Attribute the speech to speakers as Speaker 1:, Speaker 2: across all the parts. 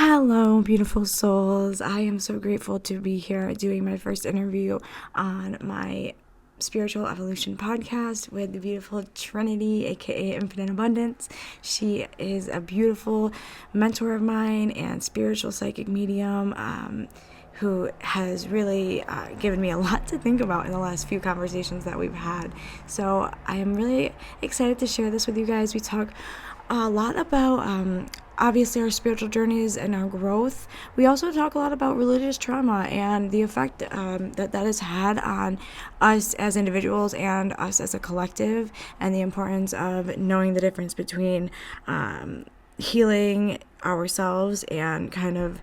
Speaker 1: Hello, beautiful souls. I am so grateful to be here doing my first interview on my spiritual evolution podcast with the beautiful Trinity, aka Infinite Abundance. She is a beautiful mentor of mine and spiritual psychic medium. Who has really given me a lot to think about in the last few conversations that we've had. So I am really excited to share this with you guys. We talk a lot about obviously our spiritual journeys and our growth. We also talk a lot about religious trauma and the effect that has had on us as individuals and us as a collective, and the importance of knowing the difference between healing ourselves and kind of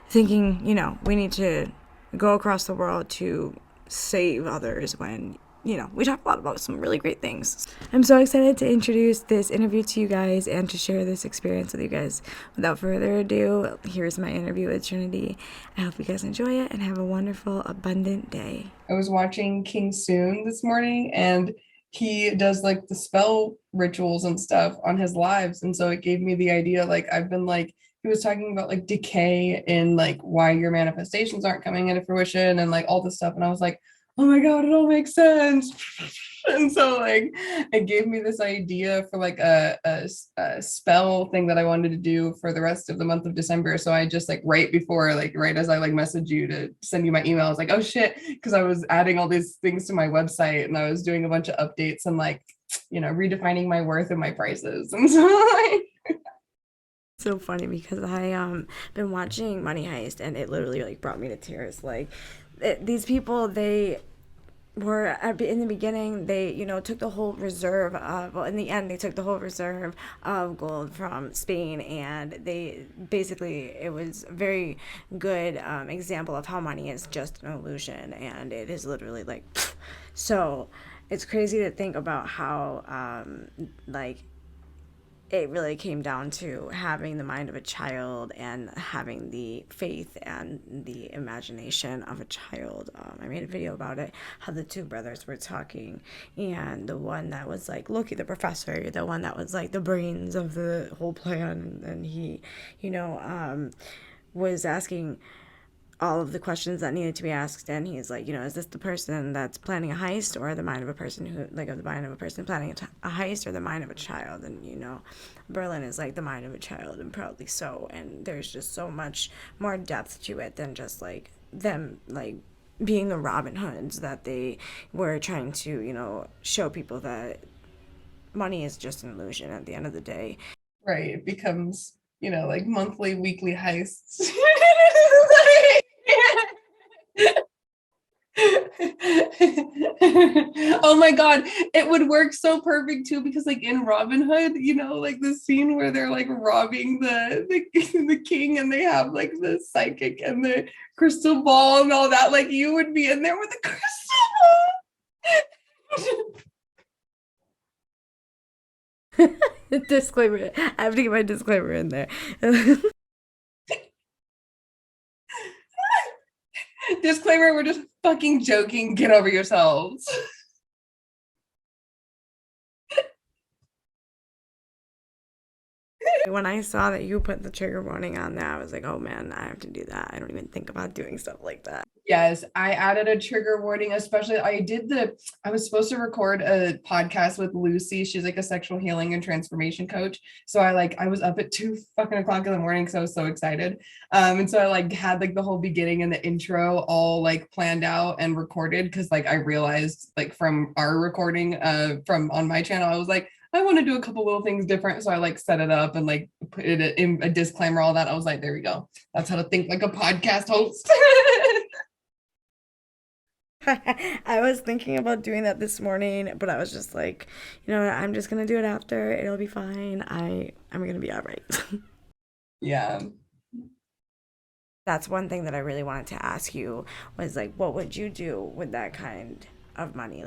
Speaker 1: thinking, we need to go across the world to save others when, we talk a lot about some really great things. I'm so excited to introduce this interview to you guys and to share this experience with you guys. Without further ado, here's my interview with Trinity. I hope you guys enjoy it and have a wonderful, abundant day.
Speaker 2: I was watching King Soon this morning, and he does like the spell rituals and stuff on his lives. And so it gave me the idea, I've been he was talking about like decay and like why your manifestations aren't coming into fruition and like all this stuff. And I was like, oh my God, it all makes sense. And so it gave me this idea for like a spell thing that I wanted to do for the rest of the month of December. So I just right as I messaged you to send you my email, I was like, oh shit, because I was adding all these things to my website and I was doing a bunch of updates and redefining my worth and my prices. And so
Speaker 1: so funny because I been watching Money Heist and it literally brought me to tears. These people, they were in the beginning, they took the whole reserve of, in the end they took the whole reserve of gold from Spain, and they basically, it was a very good example of how money is just an illusion, and it is literally so it's crazy to think about how it really came down to having the mind of a child and having the faith and the imagination of a child. I made a video about it, how the two brothers were talking, and the one that was Loki, the professor, the one that was the brains of the whole plan, and he, was asking all of the questions that needed to be asked, and he's like, is this the person that's planning a heist, or the mind of a person who, of the mind of a person planning a heist, or the mind of a child? And Berlin is the mind of a child, and proudly so, and there's just so much more depth to it than just them being the Robin Hoods that they were trying to show people that money is just an illusion at the end of the day.
Speaker 2: Right, it becomes monthly, weekly heists. Oh my God, it would work so perfect too, because in Robin Hood, the scene where they're robbing the king, and they have the psychic and the crystal ball and all that, you would be in there with the crystal
Speaker 1: ball. Disclaimer, I have to get my disclaimer in there.
Speaker 2: Disclaimer, we're just fucking joking. Get over yourselves.
Speaker 1: When I saw that you put the trigger warning on that, I was like, oh man, I have to do that. I don't even think about doing stuff like that.
Speaker 2: Yes, I added a trigger warning, especially I was supposed to record a podcast with Lucy. She's a sexual healing and transformation coach. So I was up at 2 fucking o'clock in the morning because I was so excited. And so I had the whole beginning and the intro all planned out and recorded, because I realized from our recording from on my channel, I was I want to do a couple little things different. So I set it up and put it in a disclaimer, all that. I was there we go. That's how to think like a podcast host.
Speaker 1: I was thinking about doing that this morning, but I was just I'm just gonna do it after. It'll be fine. I'm gonna be all right.
Speaker 2: Yeah.
Speaker 1: That's one thing that I really wanted to ask you was what would you do with that kind of money?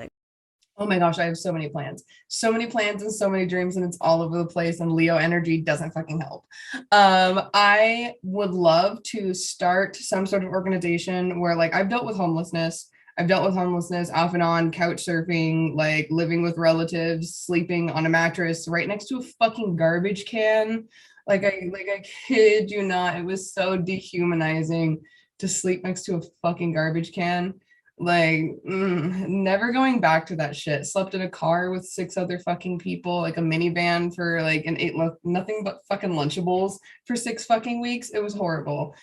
Speaker 2: Oh my gosh, I have so many plans and so many dreams, and it's all over the place, and Leo energy doesn't fucking help. I would love to start some sort of organization where I've dealt with homelessness. I've dealt with homelessness off and on, couch surfing, living with relatives, sleeping on a mattress right next to a fucking garbage can. Like I kid you not, it was so dehumanizing to sleep next to a fucking garbage can. Never going back to that shit. Slept in a car with six other fucking people, like a minivan for like an nothing but fucking Lunchables for 6 fucking weeks. It was horrible.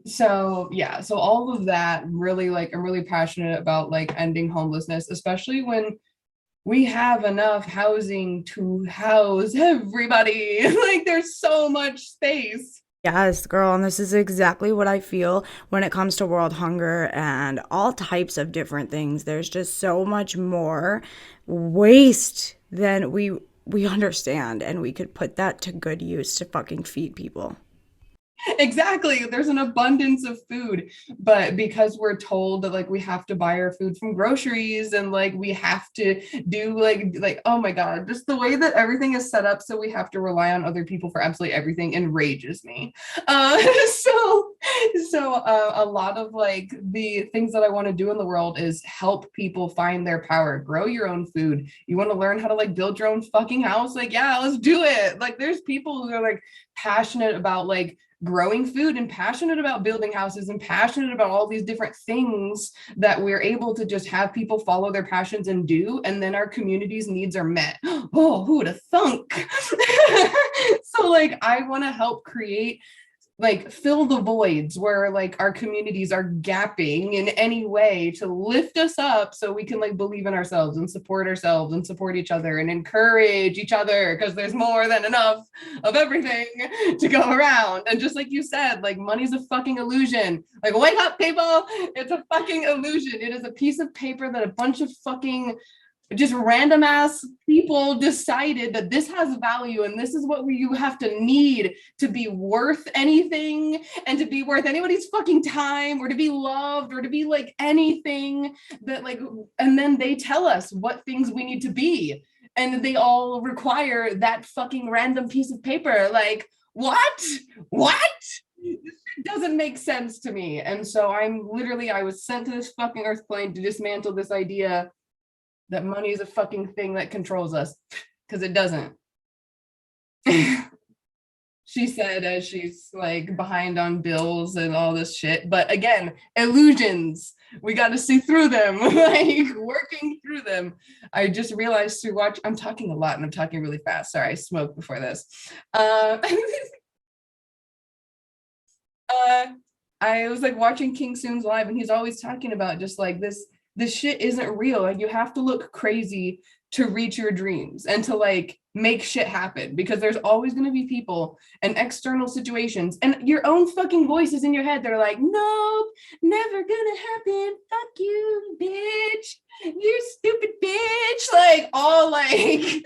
Speaker 2: So yeah, so all of that really like I'm really passionate about like ending homelessness, especially when we have enough housing to house everybody. Like there's so much space.
Speaker 1: Yes, girl, and this is exactly what I feel when it comes to world hunger and all types of different things. There's just so much more waste than we understand, and we could put that to good use to fucking feed people.
Speaker 2: Exactly. There's an abundance of food, but because we're told that like we have to buy our food from groceries and like we have to do like oh my god, just the way that everything is set up so we have to rely on other people for absolutely everything enrages me. Uh so a lot of like the things that I want to do in the world is help people find their power, grow your own food. You want to learn how to like build your own fucking house? Like yeah, let's do it. Like there's people who are like passionate about like growing food and passionate about building houses and passionate about all these different things that we're able to just have people follow their passions and do, and then our community's needs are met. Oh, who would have thunk? So like I want to help create like fill the voids where like our communities are gapping in any way to lift us up so we can like believe in ourselves and support each other and encourage each other because there's more than enough of everything to go around. And just like you said, like money's a fucking illusion. Like wake up people, it's a fucking illusion. It is a piece of paper that a bunch of fucking just random ass people decided that this has value and this is what you have to need to be worth anything and to be worth anybody's fucking time or to be loved or to be like anything that like, and then they tell us what things we need to be and they all require that fucking random piece of paper. Like what it doesn't make sense to me. And so I was sent to this fucking earth plane to dismantle this idea that money is a fucking thing that controls us, because it doesn't. She said as she's like behind on bills and all this shit. But again, illusions. We got to see through them, like working through them. I just realized through watch. I'm talking a lot and I'm talking really fast. Sorry, I smoked before this. Uh, uh, I was like watching King Soon's live, and he's always talking about just like this shit isn't real. Like you have to look crazy to reach your dreams and to like make shit happen because there's always going to be people and external situations and your own fucking voices in your head. They're like, nope, never gonna happen. Fuck you, bitch. You stupid bitch. Like all like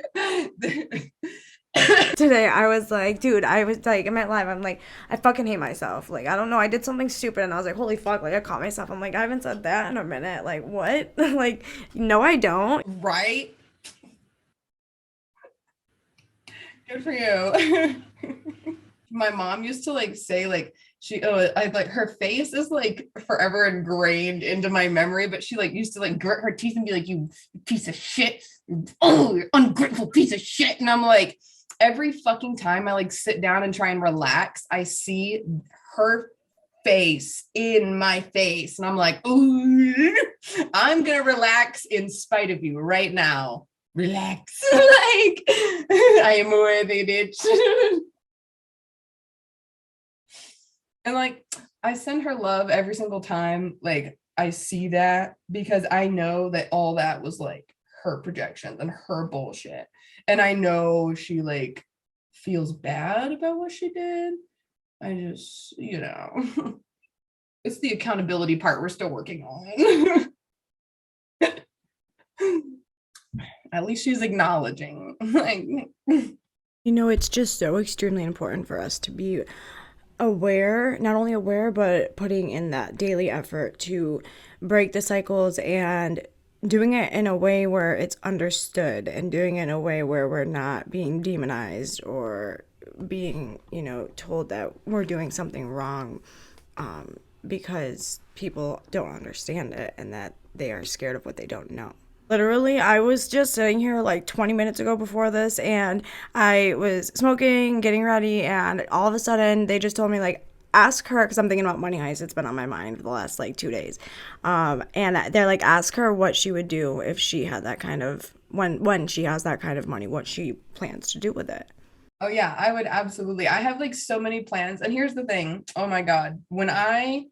Speaker 1: Today I was like, dude, I was like, I'm at live. I'm like, I fucking hate myself. Like, I don't know. I did something stupid and I was like, holy fuck. Like, I caught myself. I'm like, I haven't said that in a minute. Like, what? Like, no, I don't.
Speaker 2: right. Good for you. My mom used to like say like I like her face is like forever ingrained into my memory, but she like used to like grit her teeth and be like, you piece of shit. Oh, you ungrateful piece of shit. And I'm like, every fucking time I like sit down and try and relax, I see her face in my face. And I'm like, ooh, I'm gonna relax in spite of you right now. Relax. Like I am worthy, bitch. And like I send her love every single time like I see that because I know that all that was like her projections and her bullshit. And I know she like feels bad about what she did. I just, it's the accountability part we're still working on. At least she's acknowledging. Like,
Speaker 1: You know, it's just so extremely important for us to be aware, not only aware, but putting in that daily effort to break the cycles and doing it in a way where it's understood and doing it in a way where we're not being demonized or being, told that we're doing something wrong because people don't understand it and that they are scared of what they don't know. Literally, I was just sitting here like 20 minutes ago before this, and I was smoking, getting ready, and all of a sudden they just told me, like, ask her, because I'm thinking about Money Heist. It's been on my mind for the last like 2 days. And they're like, ask her what she would do if she had that kind of, when she has that kind of money, what she plans to do with it.
Speaker 2: Oh yeah, I would absolutely. I have like so many plans. And here's the thing. Oh my God. When I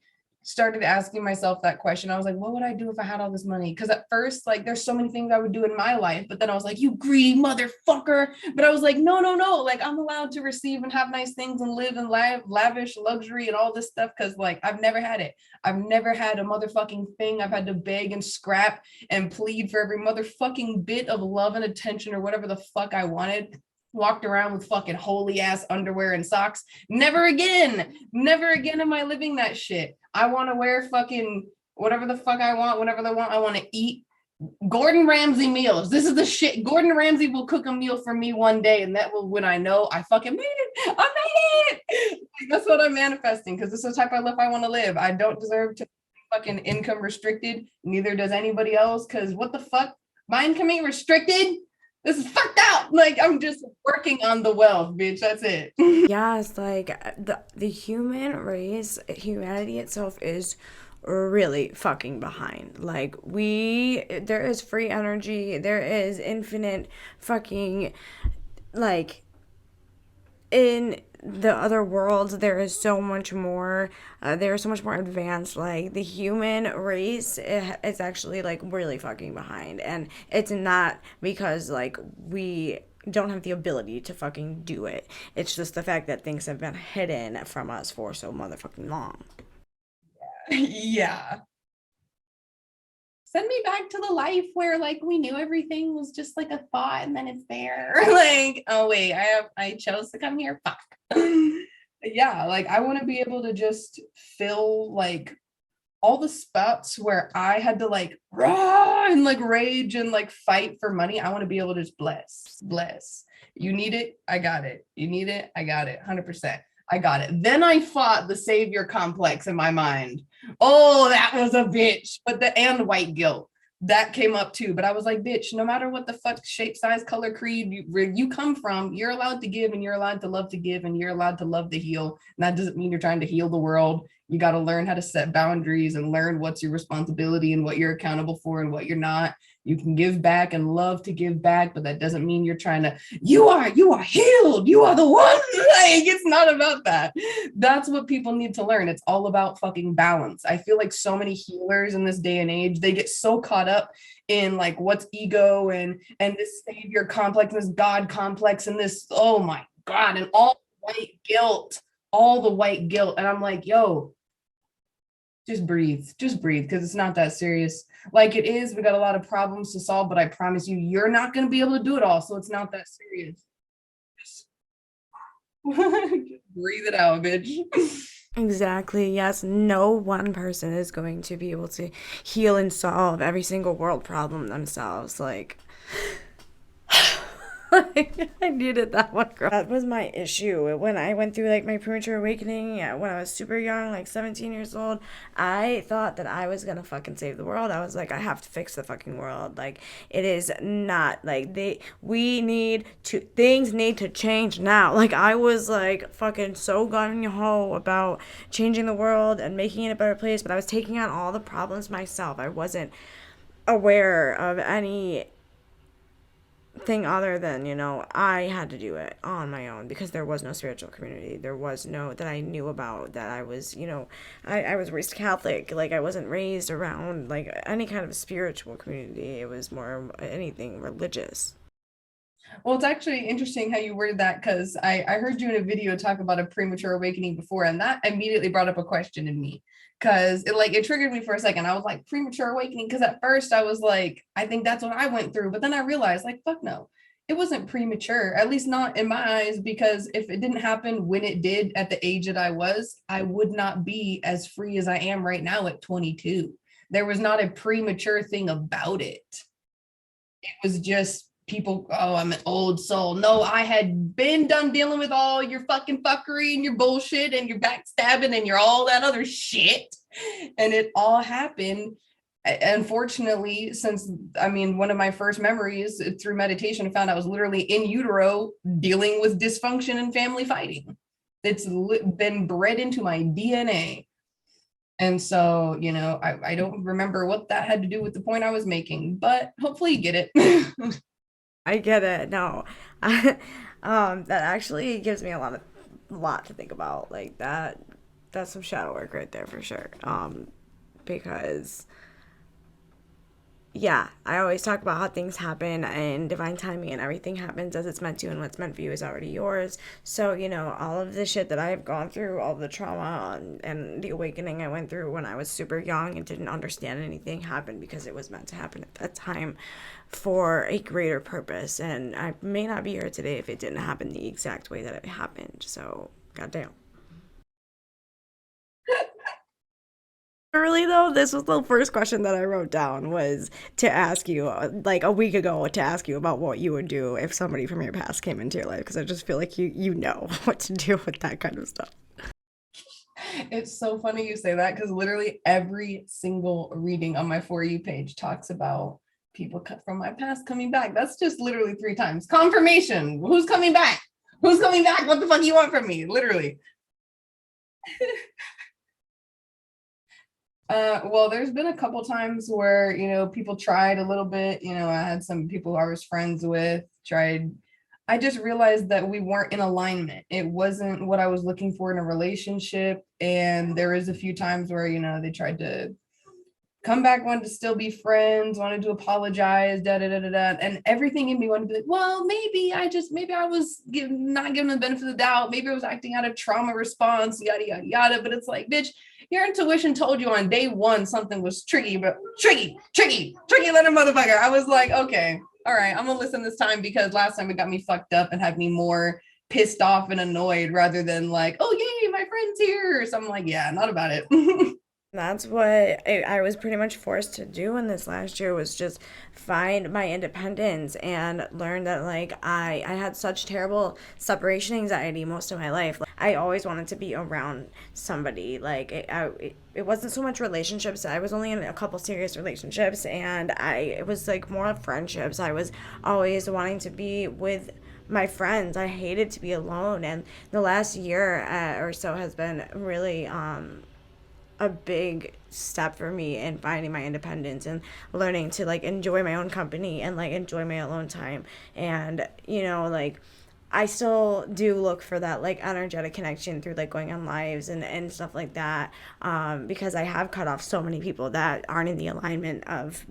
Speaker 2: started asking myself that question, I was like, what would I do if I had all this money? Because at first, like, there's so many things I would do in my life, but then I was like, you greedy motherfucker. But I was like, no, no, no. Like, I'm allowed to receive and have nice things and live in lavish luxury and all this stuff. Cause like, I've never had it. I've never had a motherfucking thing. I've had to beg and scrap and plead for every motherfucking bit of love and attention or whatever the fuck I wanted. Walked around with fucking holy ass underwear and socks. Never again. Never again am I living that shit. I want to wear fucking whatever the fuck I want, whenever I want. I want to eat Gordon Ramsay meals. This is the shit. Gordon Ramsay will cook a meal for me one day, and that will when I know I fucking made it. I made it. That's what I'm manifesting because this is the type of life I want to live. I don't deserve to be fucking income restricted. Neither does anybody else. Because what the fuck? My income ain't restricted. This is fucked out. Like I'm just working on the wealth, bitch. That's it.
Speaker 1: Yes, like the human race, humanity itself is really fucking behind. Like there is free energy, there is infinite fucking, like, in the other worlds there is so much more, they're so much more advanced. Like the human race is actually like really fucking behind, and it's not because like we don't have the ability to fucking do it. It's just the fact that things have been hidden from us for so motherfucking long.
Speaker 2: Yeah. Send me back to the life where like we knew everything was just like a thought and then it's there. Like, oh wait, I chose to come here. Fuck. Yeah, like I want to be able to just fill like all the spots where I had to like rah and like rage and like fight for money. I want to be able to just bless. You need it, I got it. You need it, I got it. 100%. I got it. Then I fought the savior complex in my mind. Oh, that was a bitch. But the and white guilt that came up too. But I was like, bitch, no matter what the fuck shape, size, color, creed you come from, you're allowed to give and you're allowed to love to give and you're allowed to love to heal. And that doesn't mean you're trying to heal the world. You got to learn how to set boundaries and learn what's your responsibility and what you're accountable for and what you're not. You can give back and love to give back, but that doesn't mean you're trying to, you are healed. You are the one. Like, it's not about that. That's what people need to learn. It's all about fucking balance. I feel like so many healers in this day and age, they get so caught up in like what's ego and this savior complex, this God complex, and this, oh my God, and all the white guilt. And I'm like, yo, just breathe, because it's not that serious. Like it is, we got a lot of problems to solve, but I promise you, you're not going to be able to do it all. So it's not that serious. Just, just breathe it out, bitch.
Speaker 1: Exactly. Yes, no one person is going to be able to heal and solve every single world problem themselves. Like, I needed that one, girl. That was my issue when I went through like my premature awakening, when I was super young, like 17 years old. I thought that I was gonna fucking save the world. I was like, I have to fix the fucking world. Like, it is not like we need to, things need to change now. Like, I was like fucking so gung ho about changing the world and making it a better place, but I was taking on all the problems myself. I wasn't aware of any thing other than, I had to do it on my own because there was no spiritual community. There was no that I knew about, that I was, I was raised Catholic. Like, I wasn't raised around like any kind of spiritual community. It was more anything religious.
Speaker 2: Well, it's actually interesting how you worded that because I heard you in a video talk about a premature awakening before, and that immediately brought up a question in me because it triggered me for a second. I was like, premature awakening, because at first I was like, I think that's what I went through, but then I realized like, fuck no, it wasn't premature, at least not in my eyes, because if it didn't happen when it did at the age that I was, I would not be as free as I am right now at 22. There was not a premature thing about it. It was just people, oh, I'm an old soul. No, I had been done dealing with all your fucking fuckery and your bullshit and your backstabbing and your all that other shit. And it all happened unfortunately, since I mean, one of my first memories through meditation, I found I was literally in utero dealing with dysfunction and family fighting. It's been bred into my DNA. And so, I don't remember what that had to do with the point I was making, but hopefully you get it.
Speaker 1: I get it. No, I, that actually gives me lot to think about. Like that, that's some shadow work right there for sure. Because yeah, I always talk about how things happen and divine timing and everything happens as it's meant to, and what's meant for you is already yours. So, all of the shit that I've gone through, all the trauma and the awakening I went through when I was super young and didn't understand anything happened because it was meant to happen at that time for a greater purpose. And I may not be here today if it didn't happen the exact way that it happened. So, goddamn. Really though, this was the first question that I wrote down was to ask you like a week ago to ask you about what you would do if somebody from your past came into your life because I just feel like you know what to do with that kind of stuff.
Speaker 2: It's so funny you say that because literally every single reading on my For You page talks about people from my past coming back. That's just literally 3 times. Confirmation. Who's coming back? Who's coming back? What the fuck you want from me? Literally. Well, there's been a couple times where, people tried a little bit. I had some people who I was friends with tried. I just realized that we weren't in alignment. It wasn't what I was looking for in a relationship. And there was a few times where, they tried to come back, wanted to still be friends, wanted to apologize, da da da da da. And everything in me wanted to be like, well, maybe I was not giving the benefit of the doubt. Maybe I was acting out of trauma response, yada, yada, yada. But it's like, bitch, your intuition told you on day one something was tricky, but tricky little motherfucker. I was like, okay, all right, I'm gonna listen this time because last time it got me fucked up and had me more pissed off and annoyed rather than like, oh yay, my friend's here. So I'm like, yeah, not about it.
Speaker 1: That's what I was pretty much forced to do in this last year was just find my independence and learn that like I had such terrible separation anxiety most of my life. I always wanted to be around somebody. Like it wasn't so much relationships. I was only in a couple serious relationships and it was like more of friendships. I was always wanting to be with my friends. I hated to be alone, and the last year or so has been really a big step for me in finding my independence and learning to like enjoy my own company and like enjoy my alone time. And like I still do look for that like energetic connection through like going on lives and stuff like that, because I have cut off so many people that aren't in the alignment of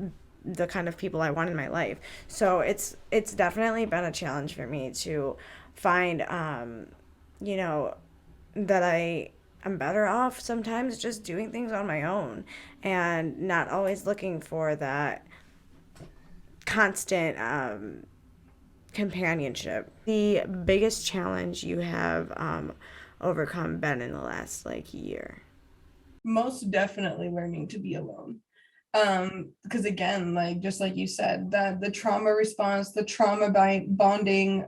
Speaker 1: the kind of people I want in my life. So it's definitely been a challenge for me to find you know that I'm better off sometimes just doing things on my own and not always looking for that constant companionship. The biggest challenge you have overcome been in the last like year?
Speaker 2: Most definitely learning to be alone. Because again, like just like you said, that the trauma response, the trauma bonding,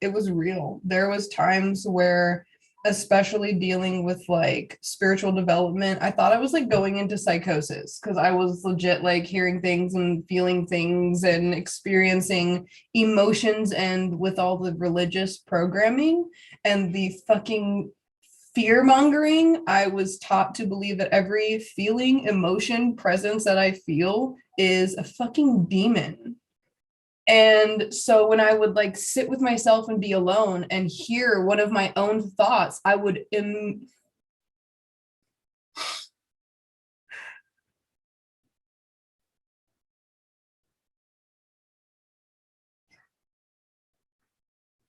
Speaker 2: it was real. There was times where, especially dealing with like spiritual development, I thought I was like going into psychosis because I was legit like hearing things and feeling things and experiencing emotions, and with all the religious programming and the fucking fear mongering, I was taught to believe that every feeling, emotion, presence that I feel is a fucking demon. And so when I would like sit with myself and be alone and hear one of my own thoughts, I would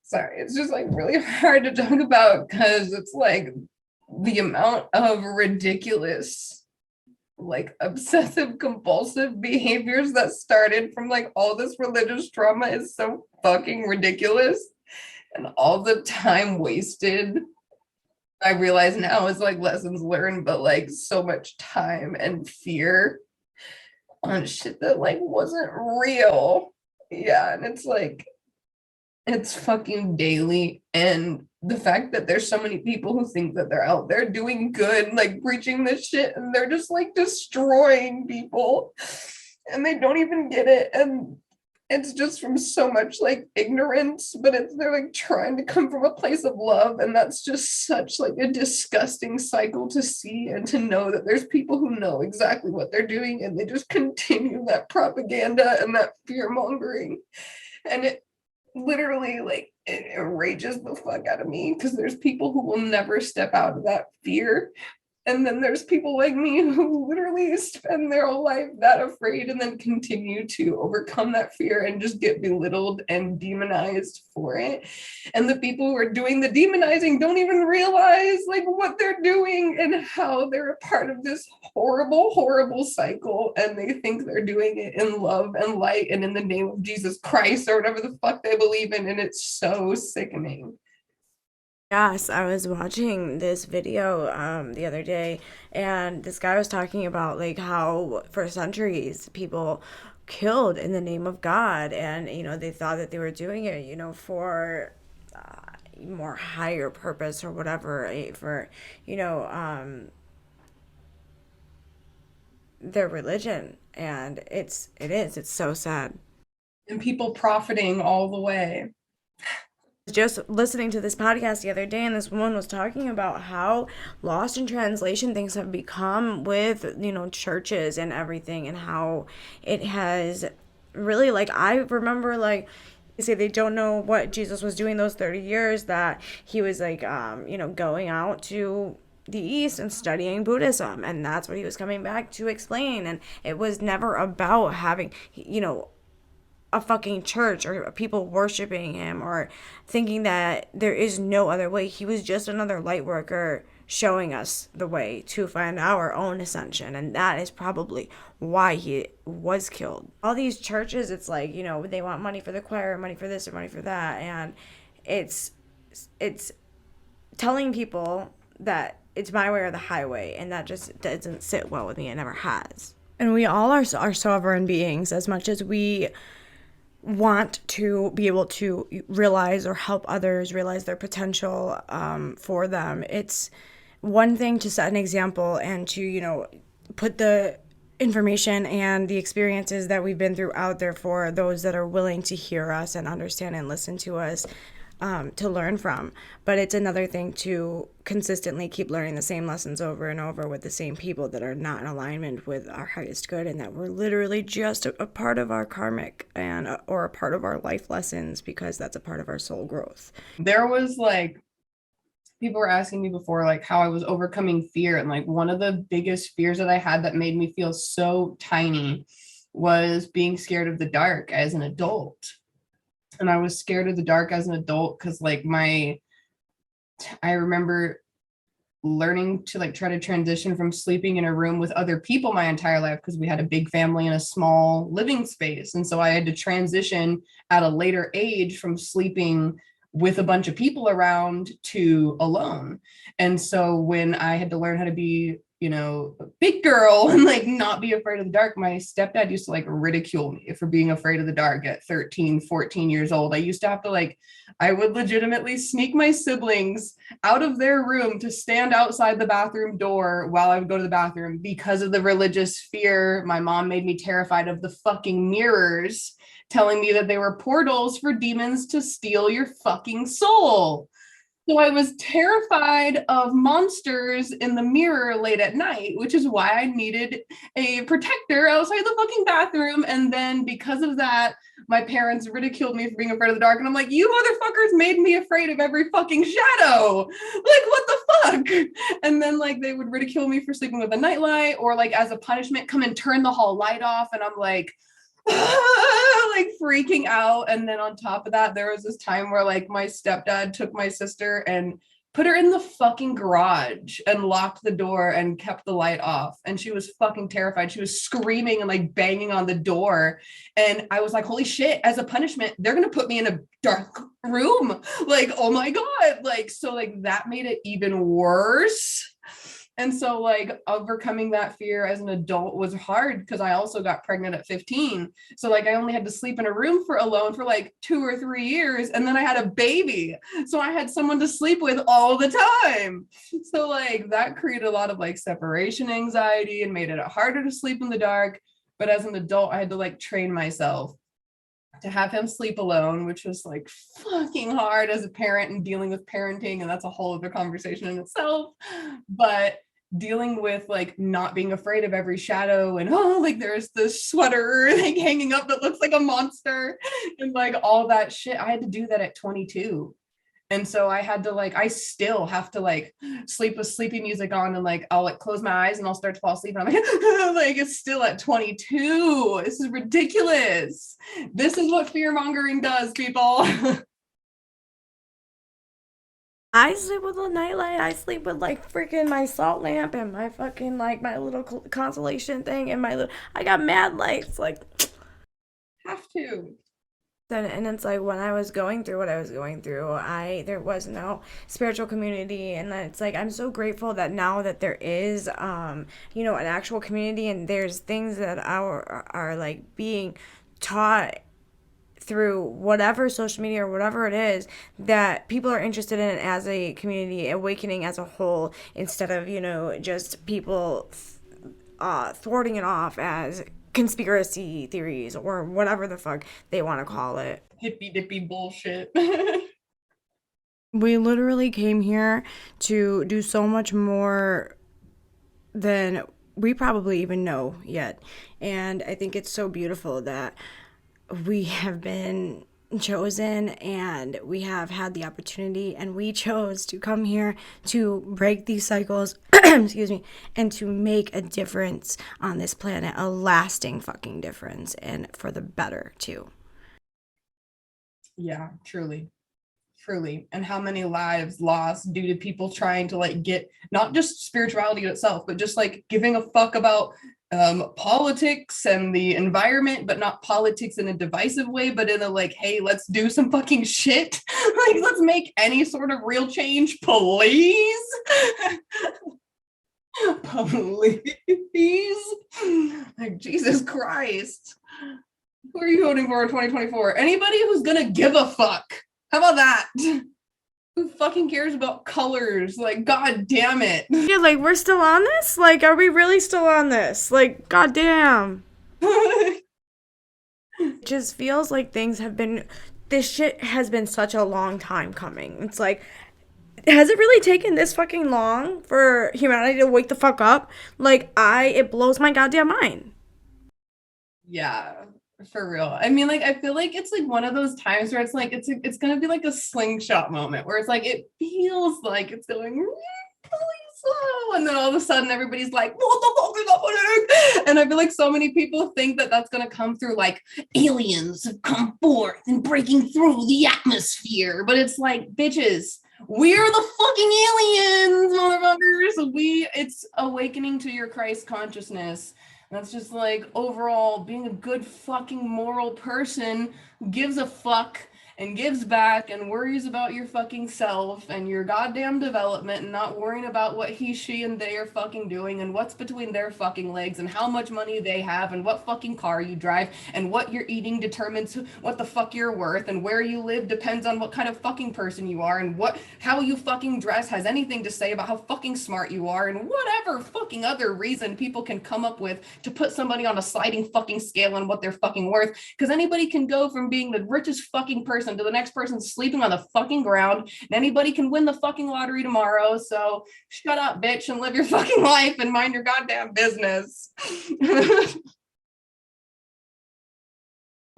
Speaker 2: sorry, it's just like really hard to talk about because it's like the amount of ridiculous, like obsessive compulsive behaviors that started from like all this religious trauma is so fucking ridiculous. And all the time wasted, I realize now is like lessons learned, but like so much time and fear on shit that like wasn't real. Yeah, and it's like It's fucking daily. And the fact that there's so many people who think that they're out there doing good, like preaching this shit, and they're just like destroying people and they don't even get it. And it's just from so much like ignorance, but they're like trying to come from a place of love. And that's just such like a disgusting cycle to see and to know that there's people who know exactly what they're doing and they just continue that propaganda and that fear mongering. And it literally like it enrages the fuck out of me because there's people who will never step out of that fear, and then there's people like me who literally spend their whole life that afraid and then continue to overcome that fear and just get belittled and demonized for it. And the people who are doing the demonizing don't even realize like what they're doing and how they're a part of this horrible, horrible cycle. And they think they're doing it in love and light and in the name of Jesus Christ or whatever the fuck they believe in. And it's so sickening.
Speaker 1: Yes, I was watching this video the other day, and this guy was talking about like how for centuries people killed in the name of God, and they thought that they were doing it, for more higher purpose or whatever, for you know um, their religion, and it's so sad.
Speaker 2: And people profiting all the way.
Speaker 1: Just listening to this podcast the other day, and this woman was talking about how lost in translation things have become with churches and everything, and how it has really, like, I remember, like, they say they don't know what Jesus was doing those 30 years that he was like going out to the East and studying Buddhism, and that's what he was coming back to explain. And it was never about having a fucking church or people worshiping him or thinking that there is no other way. He was just another light worker showing us the way to find our own ascension. And that is probably why he was killed. All these churches, it's like, they want money for the choir, money for this or money for that. And it's telling people that it's my way or the highway. And that just doesn't sit well with me. It never has. And we all are sovereign beings. As much as we want to be able to realize or help others realize their potential for them, it's one thing to set an example and to put the information and the experiences that we've been through out there for those that are willing to hear us and understand and listen to us, to learn from. But it's another thing to consistently keep learning the same lessons over and over with the same people that are not in alignment with our highest good, and that we're literally just a part of our karmic or a part of our life lessons, because that's a part of our soul growth.
Speaker 2: There was like, people were asking me before like how I was overcoming fear, and like one of the biggest fears that I had that made me feel so tiny was being scared of the dark as an adult. And I was scared of the dark as an adult because like I remember learning to like try to transition from sleeping in a room with other people my entire life, because we had a big family in a small living space. And so I had to transition at a later age from sleeping with a bunch of people around to alone. And so when I had to learn how to be a big girl and like not be afraid of the dark, my stepdad used to like ridicule me for being afraid of the dark at 13, 14 years old. I used to have to I would legitimately sneak my siblings out of their room to stand outside the bathroom door while I would go to the bathroom because of the religious fear. My mom made me terrified of the fucking mirrors, telling me that they were portals for demons to steal your fucking soul. So I was terrified of monsters in the mirror late at night, which is why I needed a protector outside the fucking bathroom. And then because of that, my parents ridiculed me for being afraid of the dark. And I'm like, you motherfuckers made me afraid of every fucking shadow. Like, what the fuck? And then like they would ridicule me for sleeping with a nightlight, or like as a punishment, come and turn the hall light off. And I'm like, like freaking out. And then on top of that, there was this time where like my stepdad took my sister and put her in the fucking garage and locked the door and kept the light off. And she was fucking terrified. She was screaming and like banging on the door. And I was like, holy shit, as a punishment, they're going to put me in a dark room. Like, oh my God. Like, so like that made it even worse. And so like overcoming that fear as an adult was hard because I also got pregnant at 15. So like I only had to sleep in a room alone for like 2 or 3 years, and then I had a baby. So I had someone to sleep with all the time. So like that created a lot of like separation anxiety and made it harder to sleep in the dark. But as an adult, I had to like train myself to have him sleep alone, which was like fucking hard as a parent and dealing with parenting. And that's a whole other conversation in itself. But dealing with like not being afraid of every shadow and like there's this sweater like hanging up that looks like a monster and like all that shit. I had to do that at 22. And so I had to like, I still have to like sleep with sleepy music on, and like I'll like close my eyes and I'll start to fall asleep and I'm like, like it's still at 22. This is ridiculous. This is what fear mongering does, people.
Speaker 1: I sleep with a nightlight. I sleep with like freaking my salt lamp and my fucking like my little consolation thing and my little. I got mad lights like.
Speaker 2: Have to.
Speaker 1: And it's like when I was going through what I was going through, I there was no spiritual community, and it's like I'm so grateful that now that there is an actual community, and there's things that are like being taught through whatever social media or whatever it is that people are interested in as a community awakening as a whole, instead of just people thwarting it off as conspiracy theories or whatever the fuck they want to call it.
Speaker 2: Hippy dippy bullshit.
Speaker 1: We literally came here to do so much more than we probably even know yet. And I think it's so beautiful that we have been chosen and we have had the opportunity and we chose to come here to break these cycles excuse me, and to make a difference on this planet, a lasting fucking difference, and for the better too.
Speaker 2: Yeah, truly. Truly. And how many lives lost due to people trying to like get not just spirituality itself, but just like giving a fuck about politics and the environment, but not politics in a divisive way, but in a like, hey, let's do some fucking shit. Like, let's make any sort of real change, please. Please. Like, Jesus Christ. Who are you voting for in 2024? Anybody who's gonna give a fuck. How about that? Who fucking cares about colors? Like, god damn it.
Speaker 1: Yeah, like, we're still on this? Like, are we really still on this? Like, goddamn. It just feels like this shit has been such a long time coming. It's like, has it really taken this fucking long for humanity to wake the fuck up? Like, it blows my goddamn mind.
Speaker 2: Yeah, for real. I mean, like, I feel like it's like one of those times where it's like it's gonna be like a slingshot moment where it's like it feels like it's going really slow, and then all of a sudden everybody's like, "What the fuck is happening?" And I feel like so many people think that that's gonna come through like aliens have come forth and breaking through the atmosphere, but it's like, bitches. We're the fucking aliens, motherfuckers. It's awakening to your Christ consciousness. That's just like overall being a good fucking moral person who gives a fuck and gives back and worries about your fucking self and your goddamn development and not worrying about what he, she, and they are fucking doing and what's between their fucking legs and how much money they have and what fucking car you drive and what you're eating determines what the fuck you're worth, and where you live depends on what kind of fucking person you are, and how you fucking dress has anything to say about how fucking smart you are, and whatever fucking other reason people can come up with to put somebody on a sliding fucking scale on what they're fucking worth, because anybody can go from being the richest fucking person to the next person sleeping on the fucking ground, and anybody can win the fucking lottery tomorrow. So shut up, bitch, and live your fucking life and mind your goddamn business.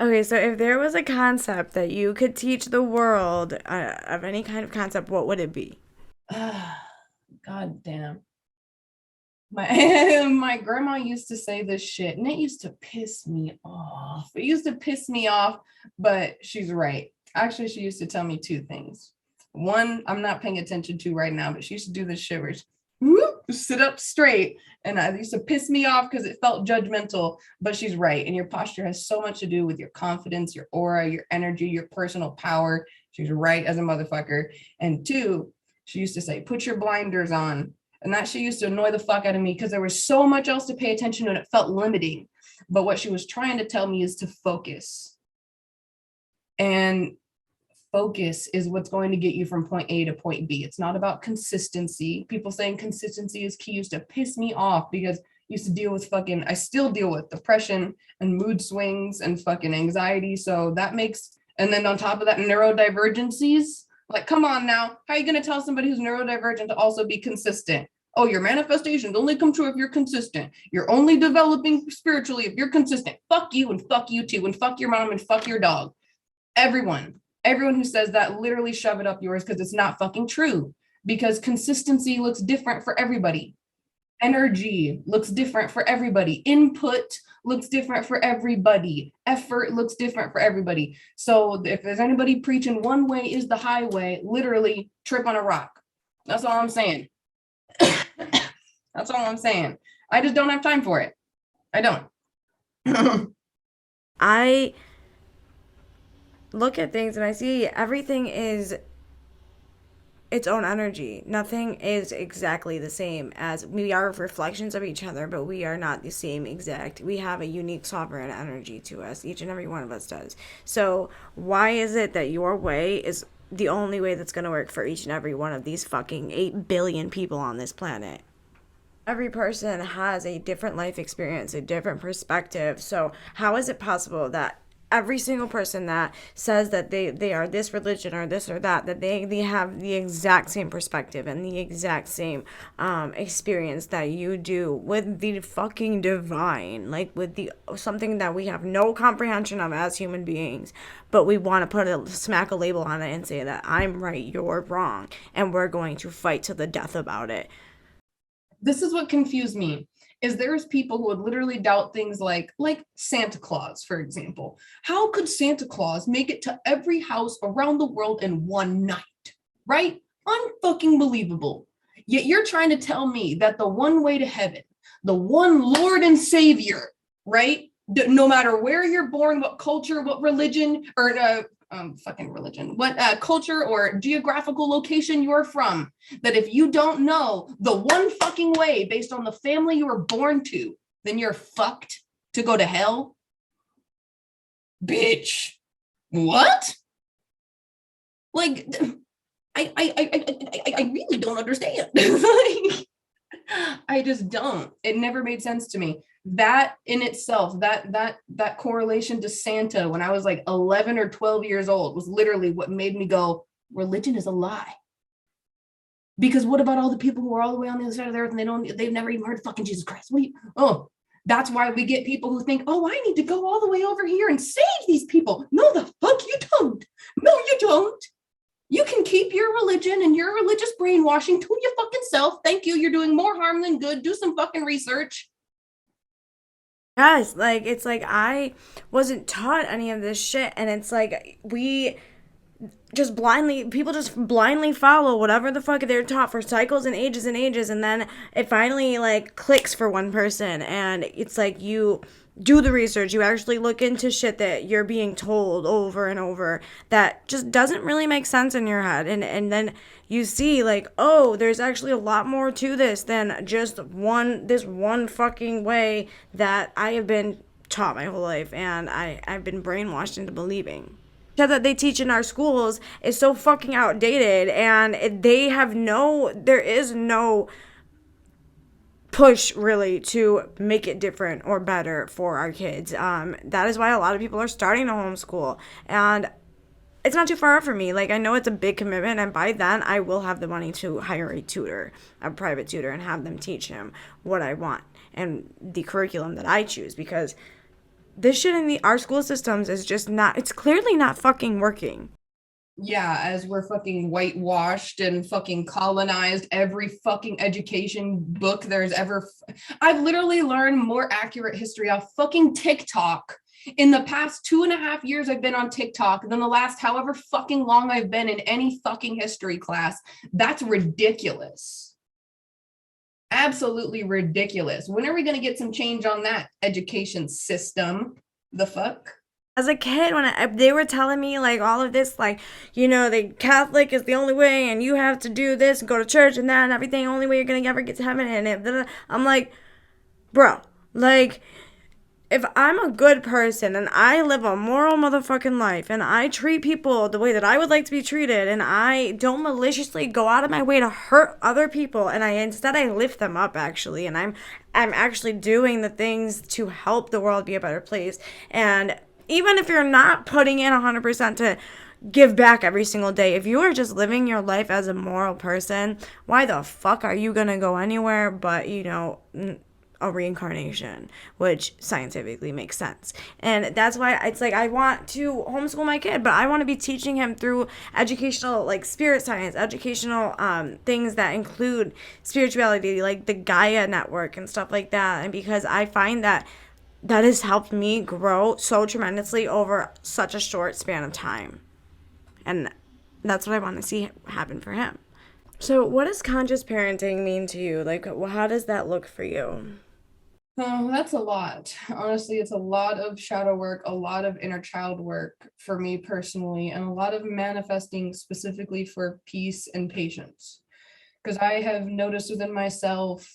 Speaker 1: Okay, so if there was a concept that you could teach the world of any kind of concept, what would it be?
Speaker 2: God damn. My grandma used to say this shit and it used to piss me off. It used to piss me off, but she's right. Actually, she used to tell me two things. One, I'm not paying attention to right now, but she used to do this shit where she, sit up straight. And it used to piss me off because it felt judgmental, but she's right. And your posture has so much to do with your confidence, your aura, your energy, your personal power. She's right as a motherfucker. And two, she used to say, put your blinders on And that shit used to annoy the fuck out of me because there was so much else to pay attention to and it felt limiting. But what she was trying to tell me is to focus. And focus is what's going to get you from point A to point B. It's not about consistency. People saying consistency is key used to piss me off because I used to deal with I still deal with depression and mood swings and fucking anxiety. So that makes, and then on top of that, neurodivergencies. Like, come on now. How are you going to tell somebody who's neurodivergent to also be consistent? Oh, your manifestations only come true if you're consistent. You're only developing spiritually if you're consistent. Fuck you and fuck you too. And fuck your mom and fuck your dog. Everyone who says that, literally shove it up yours because it's not fucking true. Because consistency looks different for everybody. Energy looks different for everybody. Input looks different for everybody. Effort looks different for everybody. So if there's anybody preaching one way is the highway, literally trip on a rock. That's all I'm saying. That's all I'm saying. I just don't have time for it. I don't.
Speaker 1: I look at things and I see everything is its own energy. Nothing is exactly the same, as we are reflections of each other, but we are not the same exact. We have a unique sovereign energy to us. Each and every one of us does. So why is it that your way is the only way that's going to work for each and every one of these fucking 8 billion people on this planet? Every person has a different life experience, a different perspective. So how is it possible that every single person that says that they are this religion or this or that they have the exact same perspective and the exact same experience that you do with the fucking divine, like with the something that we have no comprehension of as human beings, but we want to smack a label on it and say that I'm right, you're wrong, and we're going to fight to the death about it.
Speaker 2: This is what confused me. Is there's people who would literally doubt things like Santa Claus, for example. How could Santa Claus make it to every house around the world in one night? Right? Unfucking believable. Yet you're trying to tell me that the one way to heaven, the one Lord and Savior, right? No matter where you're born, what culture, what religion, or what culture or geographical location you're from, that if you don't know the one fucking way based on the family you were born to, then you're fucked to go to hell? Bitch, what? Like, I really don't understand. I just don't. It never made sense to me. That in itself, that correlation to Santa when I was like 11 or 12 years old was literally what made me go, religion is a lie. Because what about all the people who are all the way on the other side of the earth and they've never even heard of fucking Jesus Christ? That's why we get people who think, oh, I need to go all the way over here and save these people. No, the fuck you don't. No, you don't. You can keep your religion and your religious brainwashing to your fucking self. Thank you. You're doing more harm than good. Do some fucking research.
Speaker 1: Yes, like it's like I wasn't taught any of this shit, and it's like people just blindly follow whatever the fuck they're taught for cycles and ages, and then it finally like clicks for one person, and it's like you do the research, you actually look into shit that you're being told over and over that just doesn't really make sense in your head, and then you see like, oh, there's actually a lot more to this than just this one fucking way that I have been taught my whole life, and I've been brainwashed into believing that they teach in our schools is so fucking outdated, and there is no push really to make it different or better for our kids. That is why a lot of people are starting to homeschool, and it's not too far for me. Like, I know it's a big commitment, and by then I will have the money to hire a private tutor, and have them teach him what I want and the curriculum that I choose, because this shit in our school systems is just not, it's clearly not fucking working.
Speaker 2: Yeah, as we're fucking whitewashed and fucking colonized every fucking education book there's ever. I've literally learned more accurate history off fucking TikTok in the past 2.5 years I've been on TikTok than the last however fucking long I've been in any fucking history class. That's ridiculous. Absolutely ridiculous. When are we going to get some change on that education system? The fuck?
Speaker 1: As a kid, when they were telling me like all of this, like, the Catholic is the only way, and you have to do this and go to church and that and everything, only way you're gonna ever get to heaven, and I'm like, bro, like, if I'm a good person and I live a moral motherfucking life and I treat people the way that I would like to be treated and I don't maliciously go out of my way to hurt other people and I lift them up actually, and I'm actually doing the things to help the world be a better place. And even if you're not putting in 100% to give back every single day, if you are just living your life as a moral person, why the fuck are you gonna go anywhere but, a reincarnation, which scientifically makes sense. And that's why it's like I want to homeschool my kid, but I want to be teaching him through educational, like spirit science, educational things that include spirituality, like the Gaia network and stuff like that. And because I find that that has helped me grow so tremendously over such a short span of time. And that's what I want to see happen for him. So, what does conscious parenting mean to you? Like, how does that look for you?
Speaker 2: Oh, that's a lot. Honestly, it's a lot of shadow work, a lot of inner child work for me personally, and a lot of manifesting specifically for peace and patience. Because I have noticed within myself,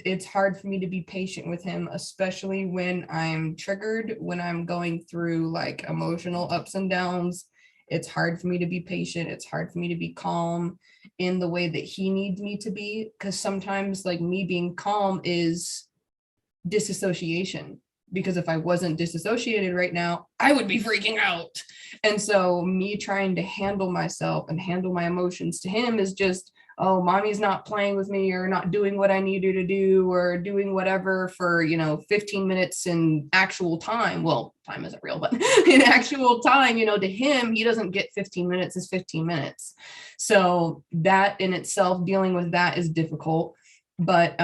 Speaker 2: it's hard for me to be patient with him, especially when I'm triggered, when I'm going through like emotional ups and downs. It's hard for me to be patient. It's hard for me to be calm in the way that he needs me to be. Because sometimes, like, me being calm is disassociation, because if I wasn't disassociated right now, I would be freaking out. And so me trying to handle myself and handle my emotions to him is just, oh, mommy's not playing with me or not doing what I need her to do or doing whatever for, 15 minutes in actual time. Well, time isn't real, but in actual time, to him, he doesn't get 15 minutes is 15 minutes. So that in itself, dealing with that is difficult. But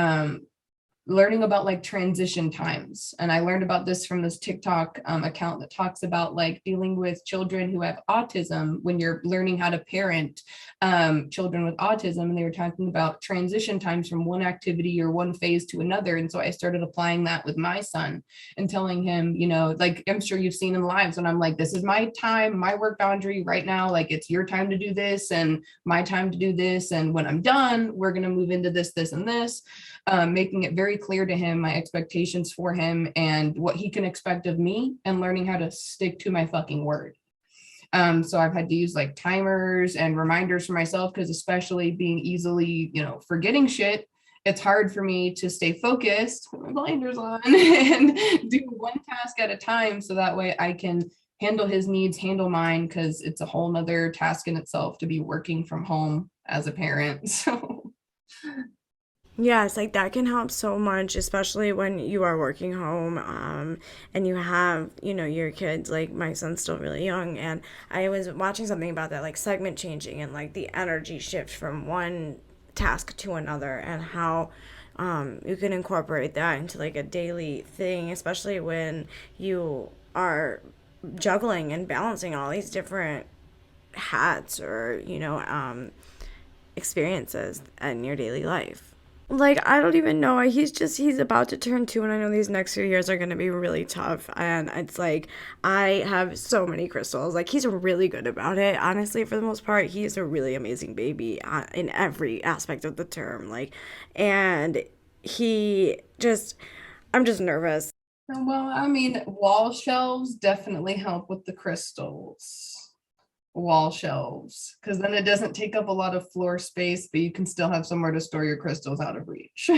Speaker 2: learning about like transition times. And I learned about this from this TikTok account that talks about like dealing with children who have autism when you're learning how to parent children with autism. And they were talking about transition times from one activity or one phase to another. And so I started applying that with my son and telling him, like I'm sure you've seen in lives when I'm like, this is my time, my work boundary right now. Like it's your time to do this and my time to do this. And when I'm done, we're going to move into this, this, and this. Making it very clear to him my expectations for him and what he can expect of me, and learning how to stick to my fucking word. So I've had to use like timers and reminders for myself, because especially being easily, forgetting shit, it's hard for me to stay focused, put my blinders on, and do one task at a time. So that way I can handle his needs, handle mine, because it's a whole nother task in itself to be working from home as a parent. So
Speaker 1: Yes, like that can help so much, especially when you are working home, and you have, your kids. Like my son's still really young, and I was watching something about that, like segment changing and like the energy shift from one task to another, and how you can incorporate that into like a daily thing, especially when you are juggling and balancing all these different hats or, experiences in your daily life. Like, I don't even know. He's about to turn 2, and I know these next few years are going to be really tough. And it's like, I have so many crystals. Like, he's really good about it. Honestly, for the most part, he's a really amazing baby in every aspect of the term. Like, and I'm just nervous.
Speaker 2: well, I mean, wall shelves definitely help with the crystals. Wall shelves, because then it doesn't take up a lot of floor space, but you can still have somewhere to store your crystals out of reach.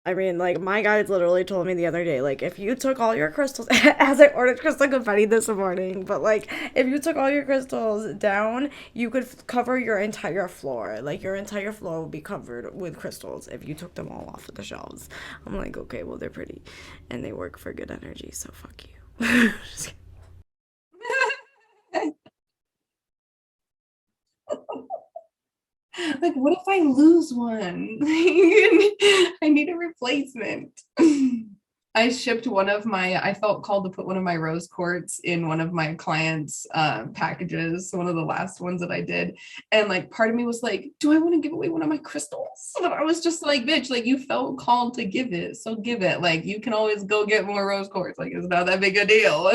Speaker 1: I mean, like, my guide literally told me the other day, like, if you took all your crystals, as I ordered crystal confetti this morning, but like, if you took all your crystals down, you could cover your entire floor. Like, your entire floor would be covered with crystals if you took them all off of the shelves. I'm like, okay, well, they're pretty and they work for good energy, so fuck you.
Speaker 2: Like, what if I lose one? I need a replacement. I shipped I felt called to put one of my rose quartz in one of my clients' packages, one of the last ones that I did. And like part of me was like, do I want to give away one of my crystals? But I was just like, bitch, like you felt called to give it. So give it. Like you can always go get more rose quartz. Like it's not that big a deal.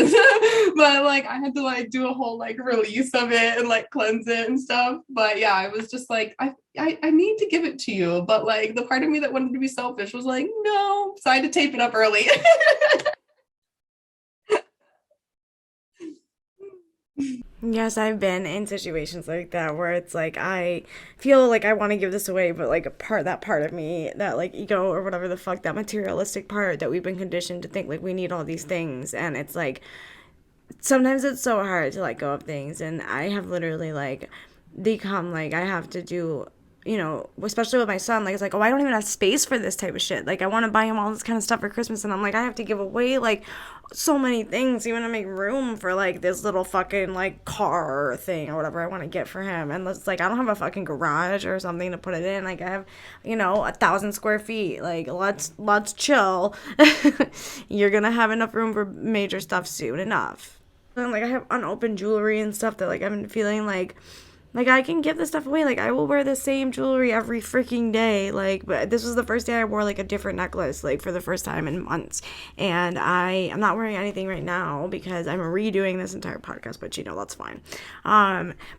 Speaker 2: But like I had to like do a whole like release of it and like cleanse it and stuff. But yeah, I was just like, I need to give it to you, but like the part of me that wanted to be selfish was like, no. So I had to tape it up early.
Speaker 1: Yes, I've been in situations like that where it's like I feel like I want to give this away, but like that part of me, that like ego or whatever the fuck, that materialistic part that we've been conditioned to think like we need all these things, and it's like sometimes it's so hard to let go of things, and I have literally like become like I have to do, especially with my son, like it's like, oh, I don't even have space for this type of shit. Like I want to buy him all this kind of stuff for Christmas, and I'm like, I have to give away like so many things even to make room for like this little fucking like car thing or whatever I want to get for him. And it's like I don't have a fucking garage or something to put it in. Like I have, 1,000 square feet. Like let's chill. You're gonna have enough room for major stuff soon enough. And like I have unopened jewelry and stuff that like I've been feeling like I can give this stuff away. Like I will wear the same jewelry every freaking day. Like, but this was the first day I wore like a different necklace, like for the first time in months. And I'm not wearing anything right now because I'm redoing this entire podcast, but that's fine.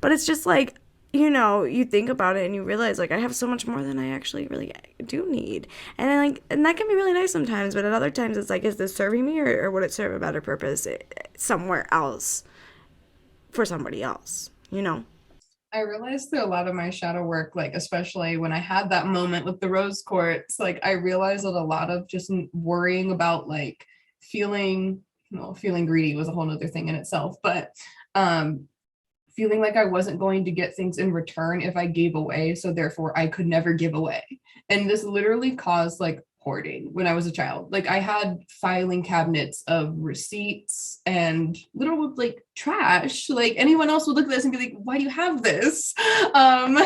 Speaker 1: But it's just like, you think about it and you realize like I have so much more than I actually really do need. And then like, and that can be really nice sometimes, but at other times it's like, is this serving me, or would it serve a better purpose somewhere else for somebody else,
Speaker 2: I realized through a lot of my shadow work, like especially when I had that moment with the rose quartz, like I realized that a lot of just worrying about like feeling, feeling greedy was a whole nother thing in itself, but um feeling like I wasn't going to get things in return if I gave away. So therefore I could never give away. And this literally caused like hoarding when I was a child. Like I had filing cabinets of receipts and literal like trash. Like anyone else would look at this and be like, why do you have this? And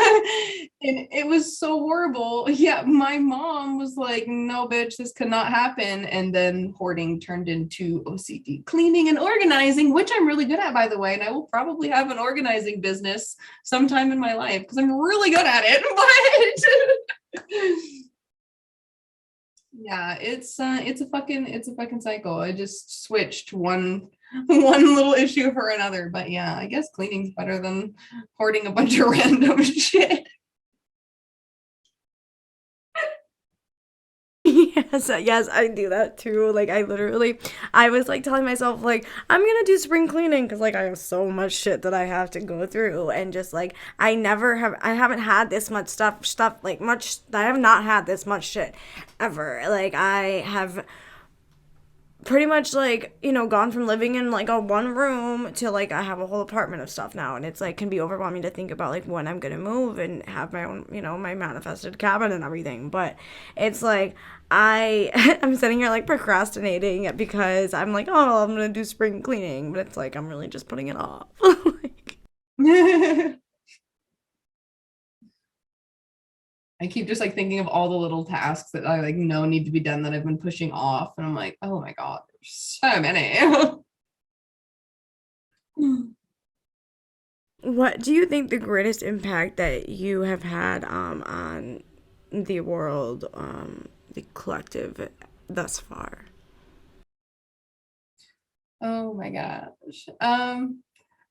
Speaker 2: it was so horrible. Yeah, my mom was like, no, bitch, this could not happen. And then hoarding turned into OCD cleaning and organizing, which I'm really good at, by the way. And I will probably have an organizing business sometime in my life because I'm really good at it. But yeah, it's a fucking cycle. I just switched one little issue for another. But yeah, I guess cleaning's better than hoarding a bunch of random shit.
Speaker 1: Yes, I do that too. Like I was like telling myself like I'm gonna do spring cleaning because like I have so much shit that I have to go through, and just like I haven't had this much stuff like much I have not had this much shit ever. Like I have pretty much like gone from living in like a one room to like I have a whole apartment of stuff now, and it's like can be overwhelming to think about like when I'm gonna move and have my own my manifested cabin and everything. But it's like I'm sitting here like procrastinating because I'm like, oh, I'm gonna do spring cleaning, but it's like I'm really just putting it off. Like,
Speaker 2: I keep just like thinking of all the little tasks that I like know need to be done that I've been pushing off. And I'm like, oh my God, there's so many.
Speaker 1: what do you think the greatest impact that you have had on the world, the collective, thus far?
Speaker 2: Oh my gosh.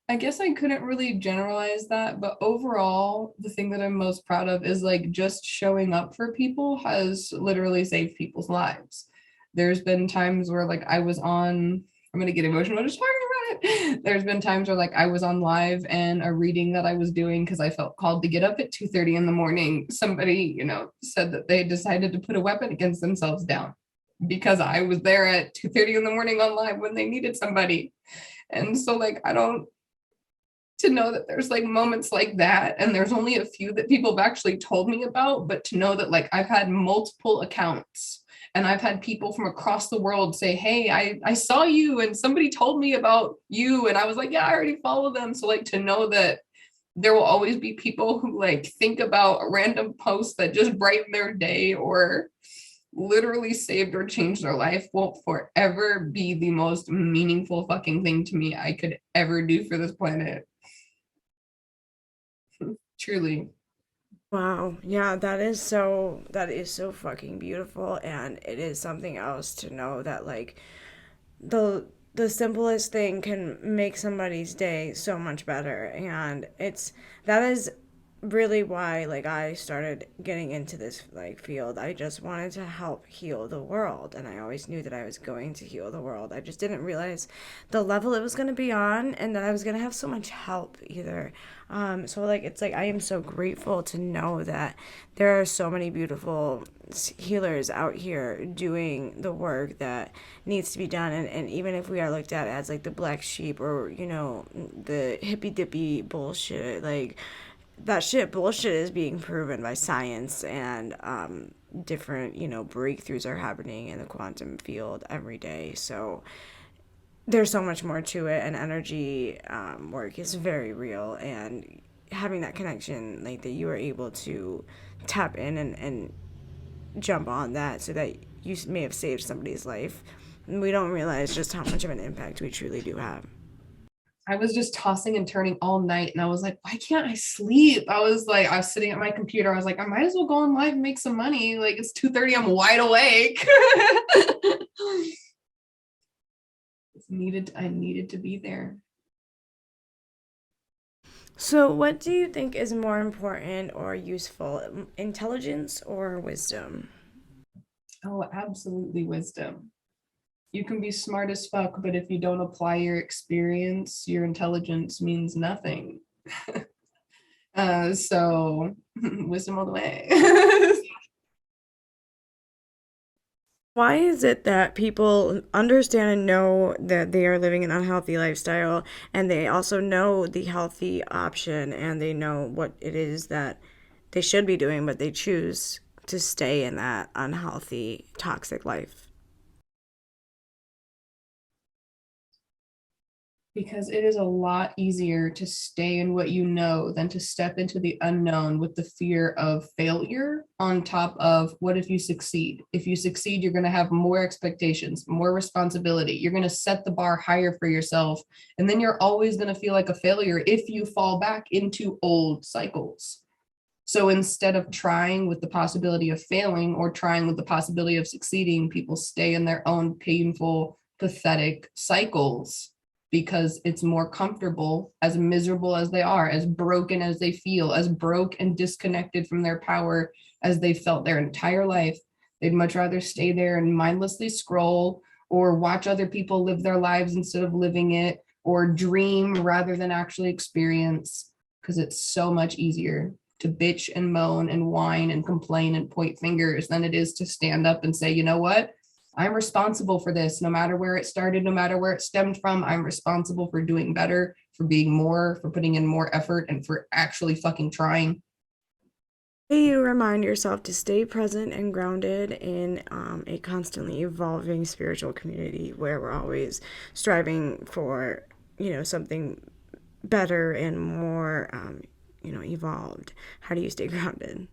Speaker 2: I guess I couldn't really generalize that, but overall, the thing that I'm most proud of is like just showing up for people has literally saved people's lives. There's been times where like I'm gonna get emotional just talking about it. There's been times where like I was on live and a reading that I was doing because I felt called to get up at 2:30 in the morning. Somebody, said that they decided to put a weapon against themselves down because I was there at 2:30 in the morning on live when they needed somebody. And so like I don't to know that there's like moments like that, and there's only a few that people have actually told me about, but to know that like I've had multiple accounts and I've had people from across the world say, hey, I saw you and somebody told me about you, and I was like, yeah, I already follow them. So like to know that there will always be people who like think about a random post that just brighten their day, or literally saved or changed their life will forever be the most meaningful fucking thing to me I could ever do for this planet. Truly.
Speaker 1: Wow. Yeah, that is so fucking beautiful, and it is something else to know that like the simplest thing can make somebody's day so much better. And it's that is really why like I started getting into this like field. I just wanted to help heal the world, and I always knew that I was going to heal the world. I just didn't realize the level it was going to be on, and that I was going to have so much help either. So like it's like I am so grateful to know that there are so many beautiful healers out here doing the work that needs to be done. And even if we are looked at as like the black sheep, or you know, the hippy dippy bullshit, like that shit bullshit is being proven by science, and different, you know, breakthroughs are happening in the quantum field every day. So there's so much more to it, and energy work is very real. And having that connection, like that you are able to tap in and jump on that, so that you may have saved somebody's life, and we don't realize just how much of an impact we truly do have.
Speaker 2: I was just tossing and turning all night and I was like, why can't I sleep? I was sitting at my computer. I was like, I might as well go on live and make some money. Like it's 2:30, I'm wide awake. I needed to be there.
Speaker 1: So, what do you think is more important or useful, intelligence or wisdom?
Speaker 2: Oh, absolutely wisdom. You can be smart as fuck, but if you don't apply your experience, your intelligence means nothing. So wisdom all the way.
Speaker 1: Why is it that people understand and know that they are living an unhealthy lifestyle, and they also know the healthy option, and they know what it is that they should be doing, but they choose to stay in that unhealthy, toxic life?
Speaker 2: Because it is a lot easier to stay in what you know than to step into the unknown with the fear of failure on top of what if you succeed? If you succeed, you're going to have more expectations, more responsibility. You're going to set the bar higher for yourself. And then you're always going to feel like a failure if you fall back into old cycles. So instead of trying with the possibility of failing or trying with the possibility of succeeding, people stay in their own painful, pathetic cycles because it's more comfortable, as miserable as they are, as broken as they feel, as broke and disconnected from their power as they felt their entire life. They'd much rather stay there and mindlessly scroll or watch other people live their lives instead of living it, or dream rather than actually experience, because it's so much easier to bitch and moan and whine and complain and point fingers than it is to stand up and say, you know what? I'm responsible for this. No matter where it started, no matter where it stemmed from, I'm responsible for doing better, for being more, for putting in more effort, and for actually fucking trying.
Speaker 1: You remind yourself to stay present and grounded in a constantly evolving spiritual community where we're always striving for, you know, something better and more, you know, evolved. How do you stay grounded?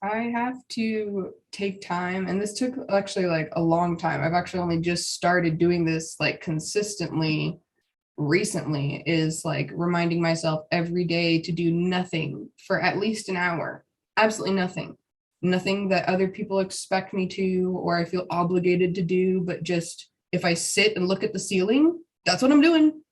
Speaker 2: I have to take time, and this took actually like a long time. I've actually only just started doing this like consistently recently, is like reminding myself every day to do nothing for at least an hour. Absolutely nothing. Nothing that other people expect me to or I feel obligated to do, but just if I sit and look at the ceiling, that's what I'm doing.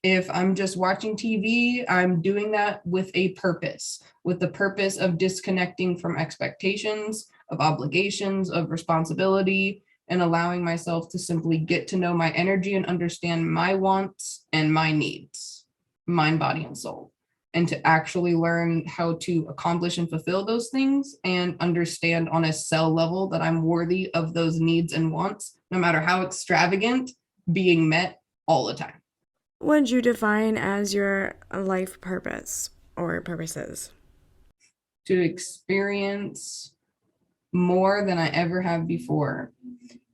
Speaker 2: If I'm just watching TV, I'm doing that with the purpose of disconnecting from expectations, of obligations, of responsibility, and allowing myself to simply get to know my energy and understand my wants and my needs, mind, body, and soul. And to actually learn how to accomplish and fulfill those things and understand on a cell level that I'm worthy of those needs and wants, no matter how extravagant, being met all the time.
Speaker 1: What would you define as your life purpose or purposes?
Speaker 2: To experience more than I ever have before.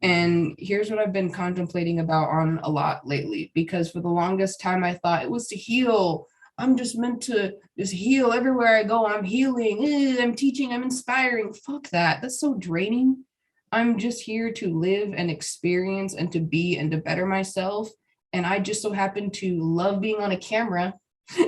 Speaker 2: And here's what I've been contemplating about on a lot lately, because for the longest time I thought it was to heal. I'm just meant to just heal everywhere I go. I'm healing, I'm teaching, I'm inspiring. Fuck that. That's so draining. I'm just here to live and experience and to be and to better myself. And I just so happen to love being on a camera.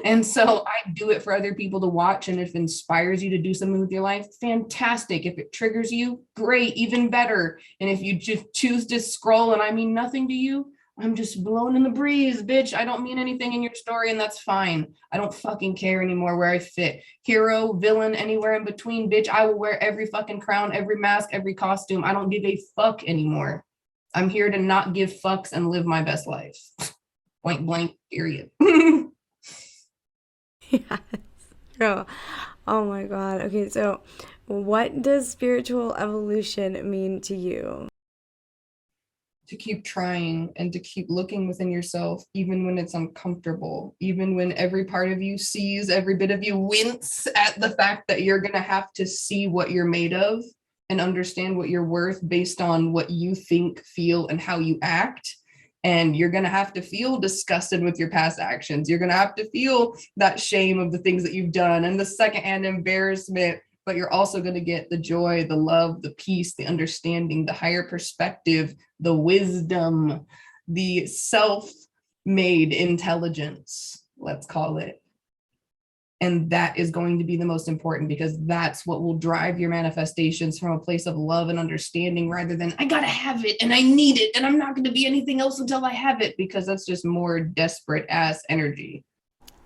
Speaker 2: And so I do it for other people to watch. And if it inspires you to do something with your life, fantastic. If it triggers you, great, even better. And if you just choose to scroll and I mean nothing to you, I'm just blowing in the breeze, bitch. I don't mean anything in your story, and that's fine. I don't fucking care anymore where I fit. Hero, villain, anywhere in between, bitch. I will wear every fucking crown, every mask, every costume. I don't give a fuck anymore. I'm here to not give fucks and live my best life. Point blank, period.
Speaker 1: Yes. Girl. Oh my God. Okay, so what does spiritual evolution mean to you?
Speaker 2: To keep trying and to keep looking within yourself, even when it's uncomfortable, even when every part of you sees, every bit of you wince at the fact that you're going to have to see what you're made of and understand what you're worth based on what you think, feel, and how you act. And you're going to have to feel disgusted with your past actions. You're going to have to feel that shame of the things that you've done and the secondhand embarrassment, but you're also going to get the joy, the love, the peace, the understanding, the higher perspective, the wisdom, the self-made intelligence, let's call it. And that is going to be the most important, because that's what will drive your manifestations from a place of love and understanding, rather than I gotta have it and I need it and I'm not going to be anything else until I have it, because that's just more desperate ass energy.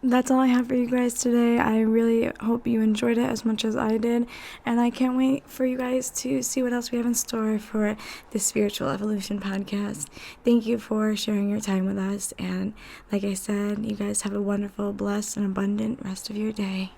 Speaker 1: That's all I have for you guys today. I really hope you enjoyed it as much as I did. And I can't wait for you guys to see what else we have in store for the Spiritual Evolution podcast. Thank you for sharing your time with us. And like I said, you guys have a wonderful, blessed, and abundant rest of your day.